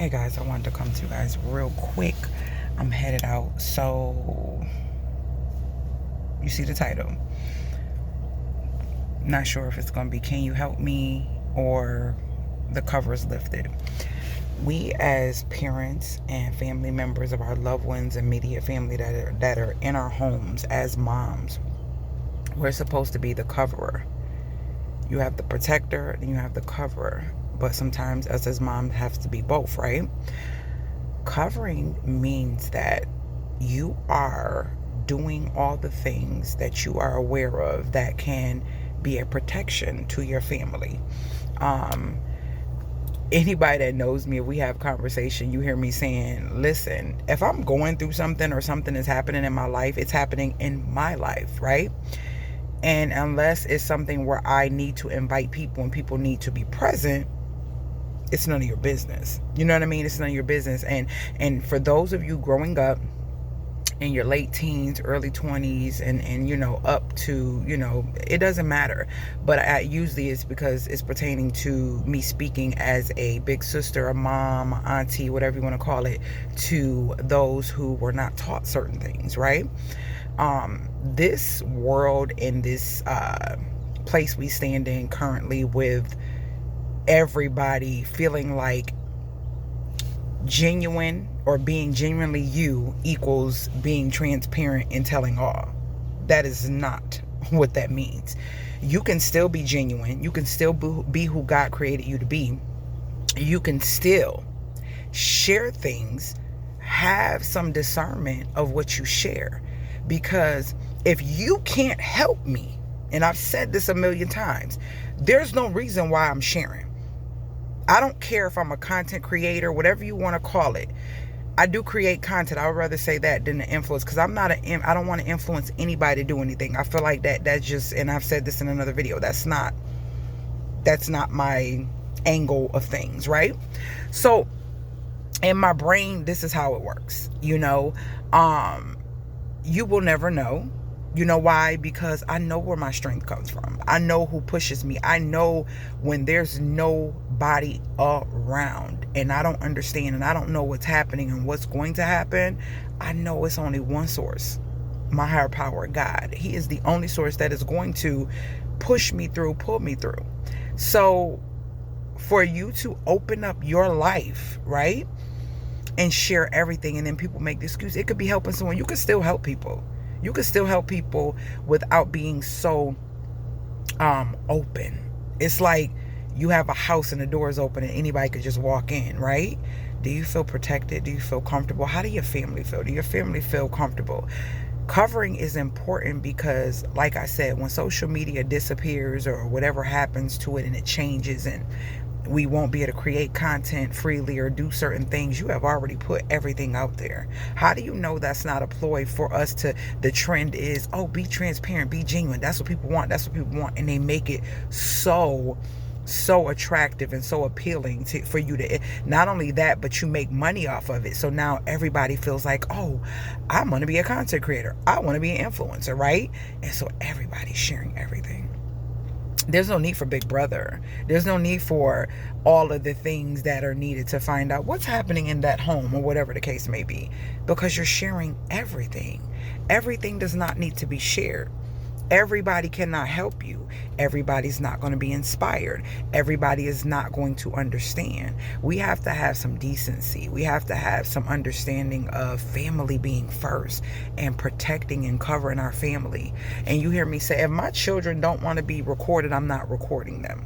Hey guys, I wanted to come to you guys real quick. I'm headed out. So, you see the title. Not sure if it's going to be Can You Help Me or the cover is lifted. We as parents and family members of our loved ones, immediate family that are in our homes as moms, we're supposed to be the coverer. You have the protector and you have the coverer. But sometimes us as moms have to be both, right? Covering means that you are doing all the things that you are aware of that can be a protection to your family. Anybody that knows me, if we have conversation, you hear me saying, listen, if I'm going through something or something is happening in my life, it's happening in my life, right? And unless it's something where I need to invite people and people need to be present, it's none of your business. You know what I mean? It's none of your business. And for those of you growing up in your late teens, early 20s, and up to, it doesn't matter. But usually it's because it's pertaining to me speaking as a big sister, a mom, auntie, whatever you want to call it, to those who were not taught certain things, right? This world and this place we stand in currently, with everybody feeling like genuine or being genuinely you equals being transparent and telling all. That is not what that means. You can still be genuine. You can still be who God created you to be. You can still share things, have some discernment of what you share. Because if you can't help me, and I've said this a million times, there's no reason why I'm sharing. I don't care if I'm a content creator, whatever you want to call it. I do create content. I would rather say that than to influence, because I don't want to influence anybody to do anything. I feel like that's just, and I've said this in another video, that's not my angle of things, right? So in my brain, this is how it works. You will never know. You know why? Because I know where my strength comes from. I know who pushes me. I know when there's nobody around and I don't understand and I don't know what's happening and what's going to happen. I know it's only one source, my higher power, God. He is the only source that is going to push me through, pull me through. So for you to open up your life, right, and share everything, and then people make the excuse, it could be helping someone. You can still help people. You can still help people without being so open. It's like you have a house and the door is open and anybody could just walk in, right? Do you feel protected? Do you feel comfortable? How do your family feel? Do your family feel comfortable? Covering is important because, like I said, when social media disappears or whatever happens to it and it changes and we won't be able to create content freely or do certain things, you have already put everything out there. How do you know that's not a ploy for us to, the trend is, oh, be transparent, be genuine. That's what people want. That's what people want. And they make it so attractive and so appealing for you to, not only that, but you make money off of it. So now everybody feels like, oh, I want to be a content creator. I want to be an influencer, right? And so everybody's sharing everything. There's no need for Big Brother. There's no need for all of the things that are needed to find out what's happening in that home or whatever the case may be, because you're sharing everything. Everything does not need to be shared. Everybody cannot help you. Everybody's not going to be inspired. Everybody is not going to understand. We have to have some decency. We have to have some understanding of family being first and protecting and covering our family. And you hear me say, if my children don't want to be recorded, I'm not recording them.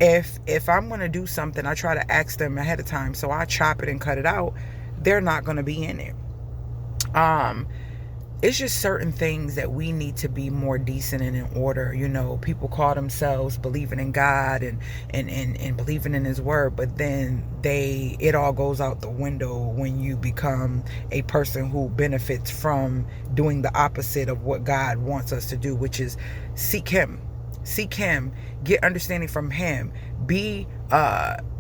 If I'm going to do something, I try to ask them ahead of time, so I chop it and cut it out. They're not going to be in it. It's just certain things that we need to be more decent and in order. People call themselves believing in God and believing in his word, but then it all goes out the window when you become a person who benefits from doing the opposite of what God wants us to do, which is seek him, get understanding from him, be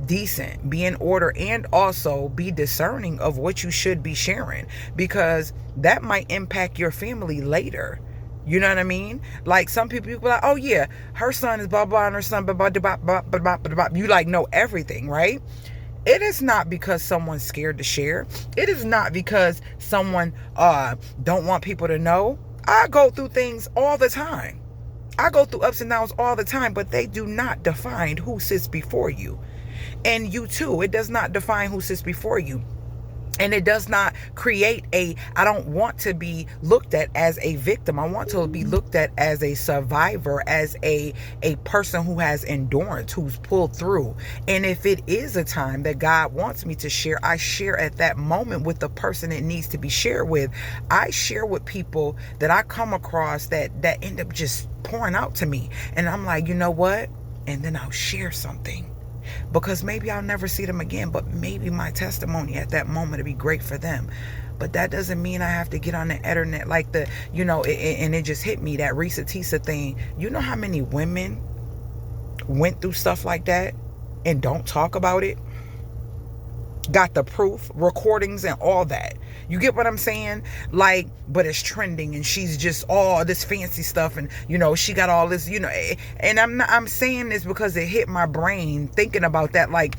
decent, be in order, and also be discerning of what you should be sharing, because that might impact your family later. You know what I mean? Like some people like, oh yeah, her son is blah blah and her son blah blah blah blah blah blah blah. You like know everything, right? It is not because someone's scared to share. It is not because someone don't want people to know. I go through things all the time. I go through ups and downs all the time, but they do not define who sits before you. And you too, it does not define who sits before you. And it does not create I don't want to be looked at as a victim. I want to be looked at as a survivor, as a person who has endurance, who's pulled through. And if it is a time that God wants me to share, I share at that moment with the person it needs to be shared with. I share with people that I come across that end up just pouring out to me. And I'm like, you know what? And then I'll share something. Because maybe I'll never see them again, but maybe my testimony at that moment will be great for them. But that doesn't mean I have to get on the internet like and it just hit me, that Risa Tisa thing. You know how many women went through stuff like that and don't talk about it? Got the proof, recordings and all that. You get what I'm saying? Like, but it's trending and she's just all this fancy stuff and, she got all this, and I'm saying this because it hit my brain thinking about that, like,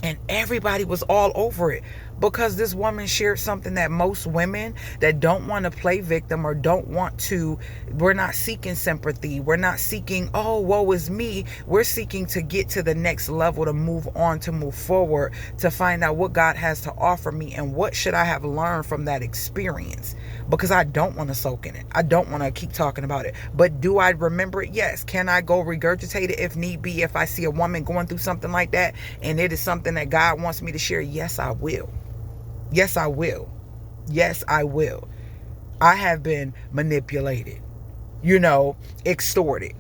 and everybody was all over it because this woman shared something that most women that don't want to play victim or we're not seeking sympathy. We're not seeking, oh, woe is me. We're seeking to get to the next level, to move on, to move forward, to find out what God has to offer me and what should I have learned from that experience, because I don't want to soak in it. I don't want to keep talking about it. But do I remember it? Yes. Can I go regurgitate it if need be? If I see a woman going through something like that and it is something that God wants me to share, yes, I will. Yes, I will. Yes, I will. I have been manipulated, extorted,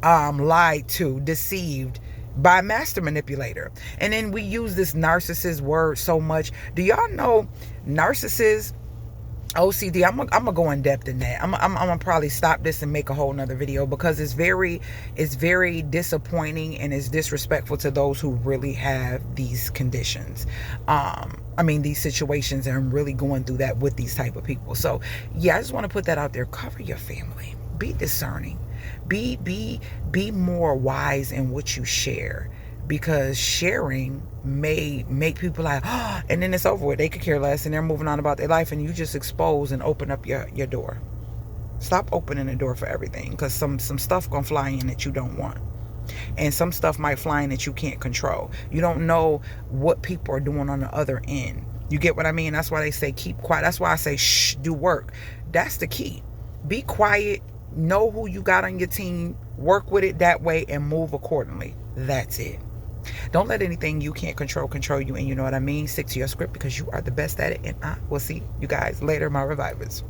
lied to, deceived by a master manipulator. And then we use this narcissist word so much. Do y'all know narcissists, OCD? I'm gonna go in depth in that. I'm gonna probably stop this and make a whole nother video because it's very disappointing and it's disrespectful to those who really have these conditions. These situations, and really going through that with these type of people. So yeah, I just want to put that out there. Cover your family. Be discerning. Be more wise in what you share. Because sharing may make people like, oh, and then it's over with. They could care less and they're moving on about their life, and you just expose and open up your door. Stop opening the door for everything, because some stuff gonna fly in that you don't want. And some stuff might fly in that you can't control. You don't know what people are doing on the other end. You get what I mean? That's why they say keep quiet. That's why I say shh, do work. That's the key. Be quiet. Know who you got on your team. Work with it that way and move accordingly. That's it. Don't let anything you can't control you, and you know what I mean? Stick to your script because you are the best at it, and I will see you guys later, my revivers.